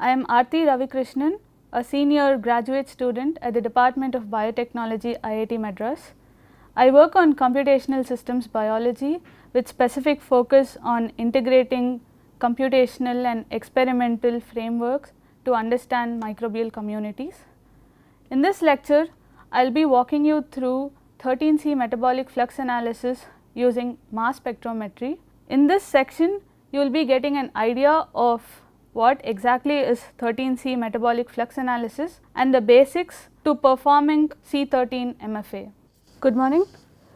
I am Aarti Ravikrishnan, a senior graduate student at the Department of Biotechnology, IIT Madras. I work on computational systems biology with specific focus on integrating computational and experimental frameworks to understand microbial communities. In this lecture, I will be walking you through 13C metabolic flux analysis using mass spectrometry. In this section, you will be getting an idea of what exactly is 13C metabolic flux analysis and the basics to performing C13 MFA. Good morning.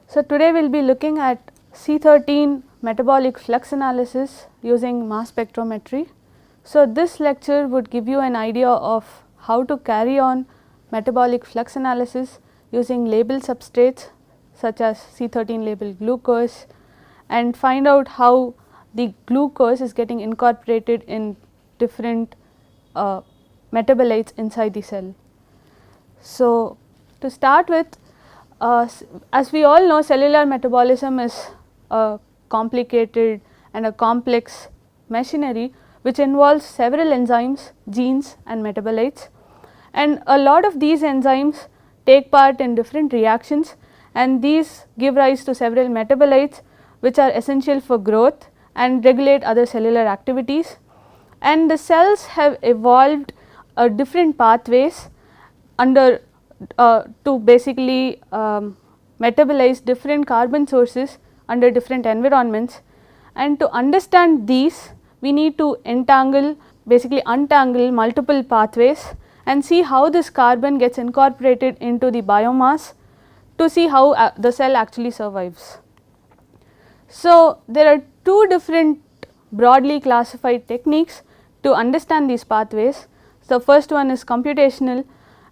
So, today we will be looking at C13 metabolic flux analysis using mass spectrometry. So, this lecture would give you an idea of how to carry on metabolic flux analysis using labeled substrates such as C13 labeled glucose and find out how the glucose is getting incorporated in different metabolites inside the cell. So, to start with, as we all know, cellular metabolism is a complicated and a complex machinery which involves several enzymes, genes and metabolites, and a lot of these enzymes take part in different reactions, and these give rise to several metabolites which are essential for growth and regulate other cellular activities. And the cells have evolved different pathways under to basically metabolize different carbon sources under different environments, and to understand these we need to untangle multiple pathways and see how this carbon gets incorporated into the biomass to see how the cell actually survives. So, there are two different broadly classified techniques to understand these pathways. So, first one is computational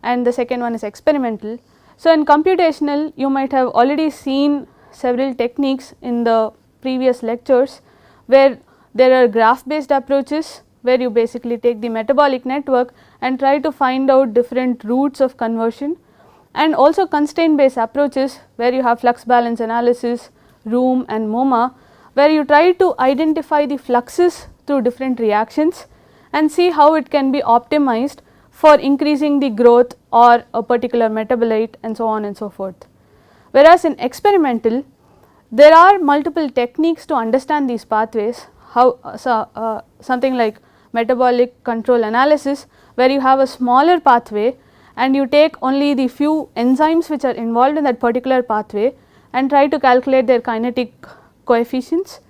and the second one is experimental. So, in computational you might have already seen several techniques in the previous lectures where there are graph based approaches where you basically take the metabolic network and try to find out different routes of conversion, and also constraint based approaches where you have flux balance analysis, room and MoMA, where you try to identify the fluxes through different reactions and see how it can be optimized for increasing the growth or a particular metabolite and so on and so forth. Whereas in experimental, there are multiple techniques to understand these pathways, something like metabolic control analysis, where you have a smaller pathway and you take only the few enzymes which are involved in that particular pathway and try to calculate their kinetic coefficients,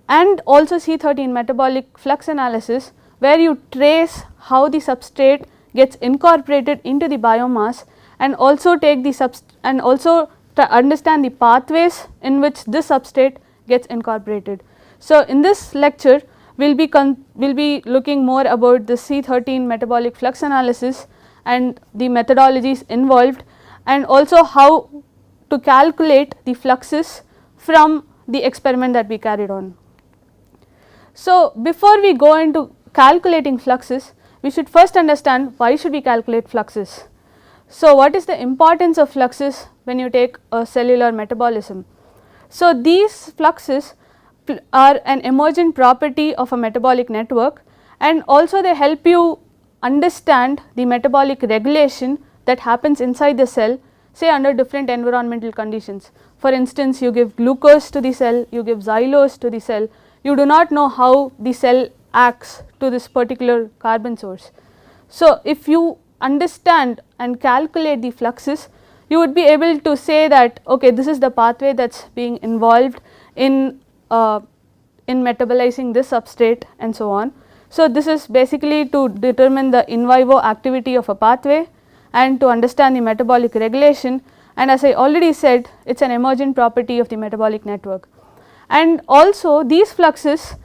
and also C13 metabolic flux analysis where you trace how the substrate gets incorporated into the biomass and also take the understand the pathways in which this substrate gets incorporated. So, in this lecture we will be looking more about the C13 metabolic flux analysis and the methodologies involved, and also how to calculate the fluxes from the experiment that we carried on. So, before we go into calculating fluxes, we should first understand why should we calculate fluxes. So, what is the importance of fluxes when you take a cellular metabolism? So, these fluxes are an emergent property of a metabolic network, and also they help you understand the metabolic regulation that happens inside the cell, say under different environmental conditions. For instance, you give glucose to the cell, you give xylose to the cell, you do not know how the cell acts to this particular carbon source. So, if you understand and calculate the fluxes, you would be able to say that okay, this is the pathway that is being involved in metabolizing this substrate and so on. So, this is basically to determine the in vivo activity of a pathway and to understand the metabolic regulation, and as I already said, it is an emergent property of the metabolic network. And also these fluxes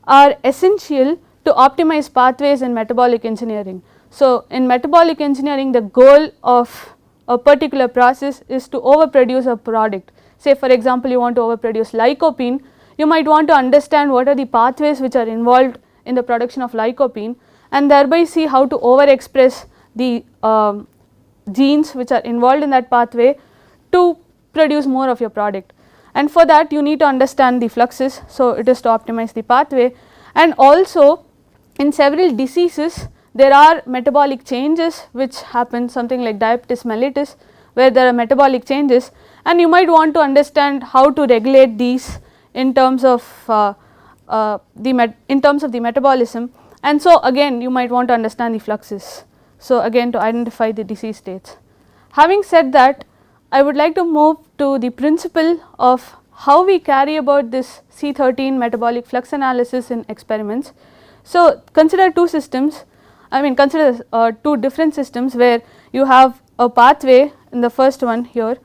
are essential to optimize pathways in metabolic engineering. So, in metabolic engineering the goal of a particular process is to overproduce a product. Say for example, you want to overproduce lycopene, you might want to understand what are the pathways which are involved in the production of lycopene and thereby see how to overexpress the genes which are involved in that pathway to produce more of your product. And for that you need to understand the fluxes. So, it is to optimize the pathway, and also in several diseases there are metabolic changes which happen, something like diabetes mellitus, where there are metabolic changes, and you might want to understand how to regulate these in terms of the metabolism, and so again you might want to understand the fluxes. So again, to identify the disease states. Having said that, I would like to move to the principle of how we carry about this C13 metabolic flux analysis in experiments. So consider two systems, consider two different systems where you have a pathway in the first one here,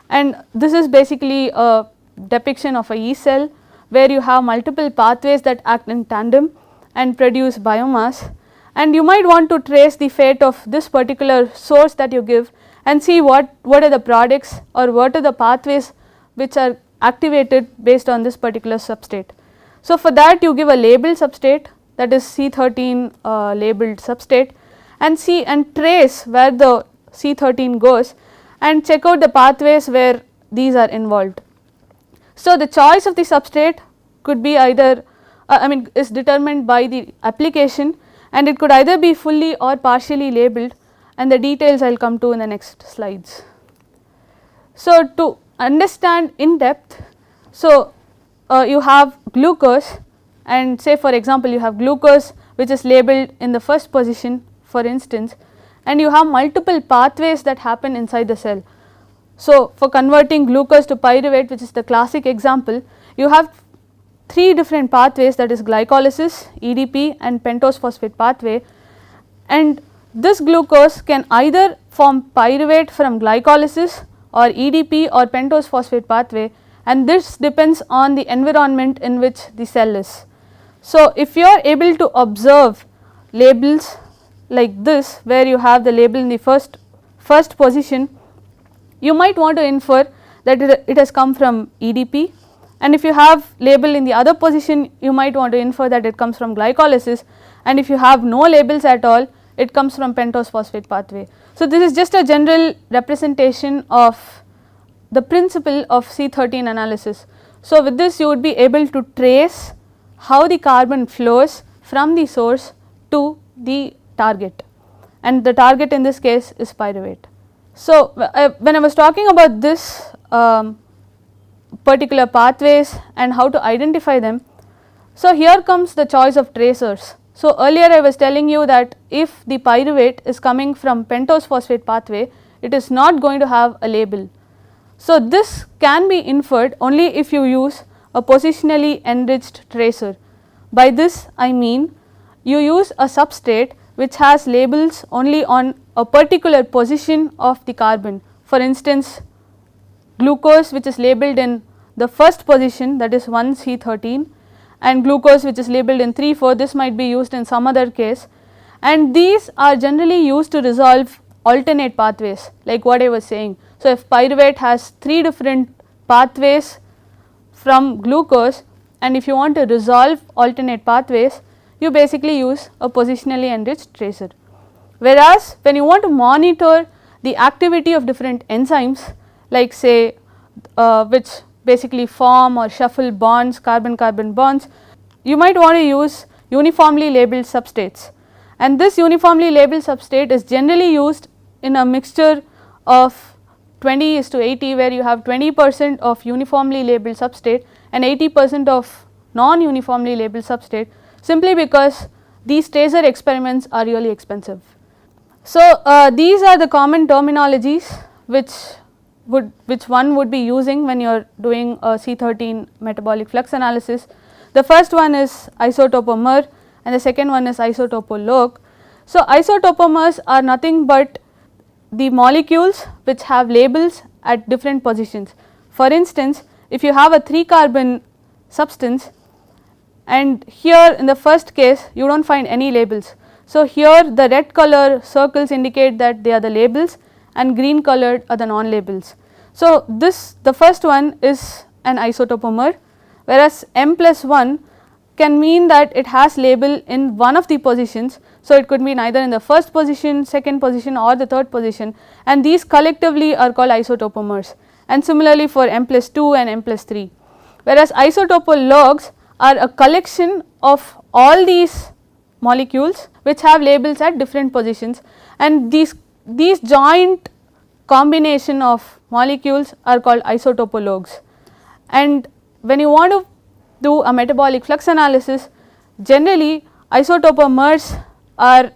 and this is basically a depiction of a yeast cell where you have multiple pathways that act in tandem and produce biomass, and you might want to trace the fate of this particular source that you give and see what are the products or what are the pathways which are activated based on this particular substrate. So for that you give a labeled substrate, that is C13 labeled substrate, and see and trace where the C13 goes and check out the pathways where these are involved. So the choice of the substrate could be either is determined by the application, and it could either be fully or partially labeled, and the details I will come to in the next slides. So to understand in depth, so you have glucose, and say for example you have glucose which is labeled in the first position for instance, and you have multiple pathways that happen inside the cell. So for converting glucose to pyruvate, which is the classic example, you have three different pathways, that is glycolysis, EDP and pentose phosphate pathway, and this glucose can either form pyruvate from glycolysis or EDP or pentose phosphate pathway, and this depends on the environment in which the cell is. So if you are able to observe labels like this where you have the label in the first position, you might want to infer that it has come from EDP, and if you have label in the other position you might want to infer that it comes from glycolysis, and if you have no labels at all it comes from pentose phosphate pathway. So this is just a general representation of the principle of C13 analysis. So with this you would be able to trace how the carbon flows from the source to the target, and the target in this case is pyruvate. So when I was talking about this particular pathways and how to identify them, so here comes the choice of tracers. So earlier I was telling you that if the pyruvate is coming from pentose phosphate pathway, it is not going to have a label. So this can be inferred only if you use a positionally enriched tracer. By this I mean you use a substrate which has labels only on a particular position of the carbon. For instance, glucose which is labeled in the first position, that is 1C13, and glucose which is labeled in 3,4, this might be used in some other case, and these are generally used to resolve alternate pathways like what I was saying. So if pyruvate has 3 different pathways from glucose, and if you want to resolve alternate pathways, you basically use a positionally enriched tracer. Whereas when you want to monitor the activity of different enzymes, like say which basically form or shuffle bonds, carbon-carbon bonds, you might want to use uniformly labeled substrates, and this uniformly labeled substrate is generally used in a mixture of 20:80, where you have 20% of uniformly labeled substrate and 80% of non-uniformly labeled substrate, simply because these tracer experiments are really expensive. So these are the common terminologies which one would be using when you are doing a C13 metabolic flux analysis. The first one is isotopomer and the second one is isotopolog. So isotopomers are nothing but the molecules which have labels at different positions. For instance, if you have a 3 carbon substance, and here in the first case you do not find any labels. So here the red color circles indicate that they are the labels and green colored are the non-labels. So the first one is an isotopomer, whereas M+1 can mean that it has label in one of the positions. So it could mean either in the first position, second position or the third position, and these collectively are called isotopomers, and similarly for M+2 and M+3. Whereas isotopologs are a collection of all these molecules which have labels at different positions, and these joint combination of molecules are called isotopologues. And when you want to do a metabolic flux analysis, generally isotopomers are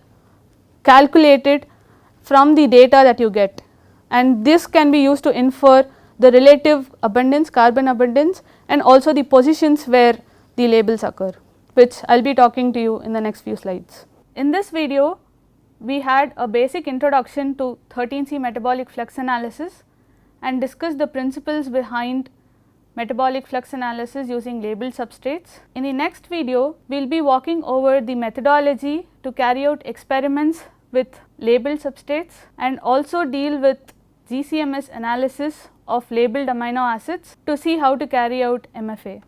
calculated from the data that you get, and this can be used to infer the relative abundance, carbon abundance, and also the positions where the labels occur, which I will be talking to you in the next few slides. In this video, we had a basic introduction to 13C metabolic flux analysis and discussed the principles behind metabolic flux analysis using labeled substrates. In the next video, we will be walking over the methodology to carry out experiments with labeled substrates and also deal with GCMS analysis of labeled amino acids to see how to carry out MFA.